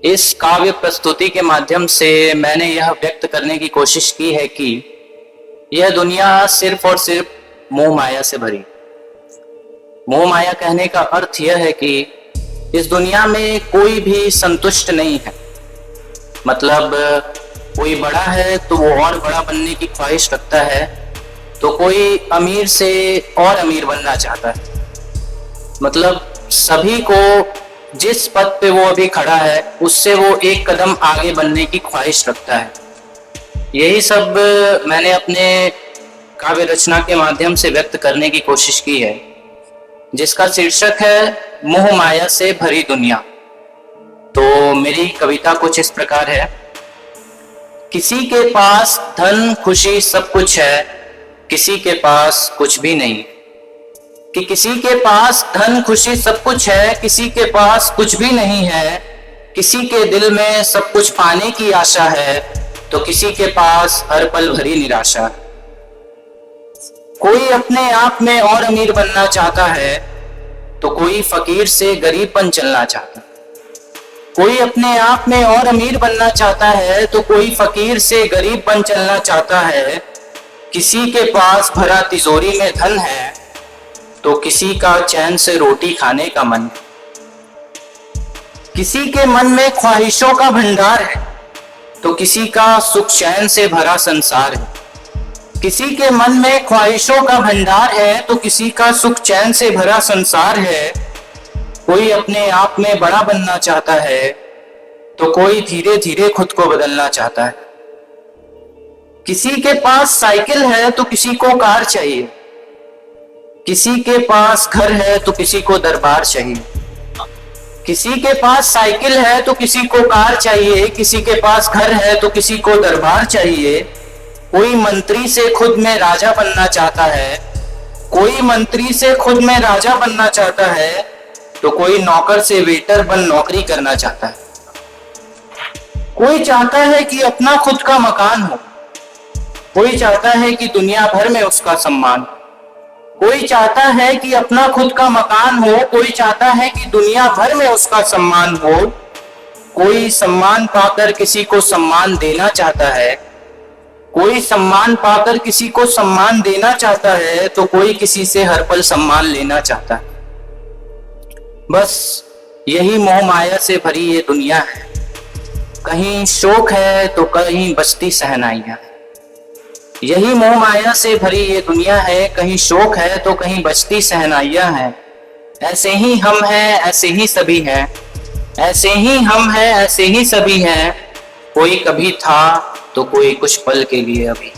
इस काव्य प्रस्तुति के माध्यम से मैंने यह व्यक्त करने की कोशिश की है कि यह दुनिया सिर्फ और सिर्फ मोह माया से भरी। मोह माया कहने का अर्थ यह है कि इस दुनिया में कोई भी संतुष्ट नहीं है। मतलब कोई बड़ा है तो वो और बड़ा बनने की ख्वाहिश रखता है, तो कोई अमीर से और अमीर बनना चाहता है। मतलब सभी को जिस पद पे वो अभी खड़ा है उससे वो एक कदम आगे बढ़ने की ख्वाहिश रखता है। यही सब मैंने अपने काव्य रचना के माध्यम से व्यक्त करने की कोशिश की है, जिसका शीर्षक है मोह माया से भरी दुनिया। तो मेरी कविता कुछ इस प्रकार है। किसी के पास धन खुशी सब कुछ है, किसी के पास कुछ भी नहीं। कि किसी के पास धन खुशी सब कुछ है, किसी के पास कुछ भी नहीं है। किसी के दिल में सब कुछ पाने की आशा है, तो किसी के पास हर पल भरी निराशा है। कोई अपने आप में और अमीर बनना चाहता है, तो कोई फकीर से गरीबपन चलना चाहता है। कोई अपने आप में और अमीर बनना चाहता है, तो कोई फकीर से गरीबपन चलना चाहता है। किसी के पास भरा तिजोरी में धन है, तो किसी का चैन से रोटी खाने का मन। किसी के मन में ख्वाहिशों का भंडार है, तो किसी का सुख चैन से भरा संसार है। किसी के मन में ख्वाहिशों का भंडार है, तो किसी का सुख चैन से भरा संसार है। कोई अपने आप में बड़ा बनना चाहता है, तो कोई धीरे धीरे खुद को बदलना चाहता है। किसी के पास साइकिल है तो किसी को कार चाहिए। किसी के पास घर है तो किसी को दरबार चाहिए। किसी के पास साइकिल है तो किसी को कार चाहिए, किसी के पास घर है तो किसी को दरबार चाहिए। कोई मंत्री से खुद में राजा बनना चाहता है, कोई मंत्री से खुद में राजा बनना चाहता है, तो कोई नौकर से वेटर बन नौकरी करना चाहता है। कोई चाहता है कि अपना खुद का मकान हो, कोई चाहता है कि दुनिया भर में उसका सम्मान। कोई चाहता है कि अपना खुद का मकान हो, कोई चाहता है कि दुनिया भर में उसका सम्मान हो। कोई सम्मान पाकर किसी को सम्मान देना चाहता है, कोई सम्मान पाकर किसी को सम्मान देना चाहता है, तो कोई किसी से हर पल सम्मान लेना चाहता है। बस यही मोह माया से भरी ये दुनिया है। कहीं शोक है तो कहीं बचती सहनाइयां। यही मोह माया से भरी ये दुनिया है, कहीं शोक है तो कहीं बचती सहनाइयां हैं। ऐसे ही हम हैं, ऐसे ही सभी हैं, ऐसे ही हम हैं, ऐसे ही सभी हैं। कोई कभी था तो कोई कुछ पल के लिए अभी।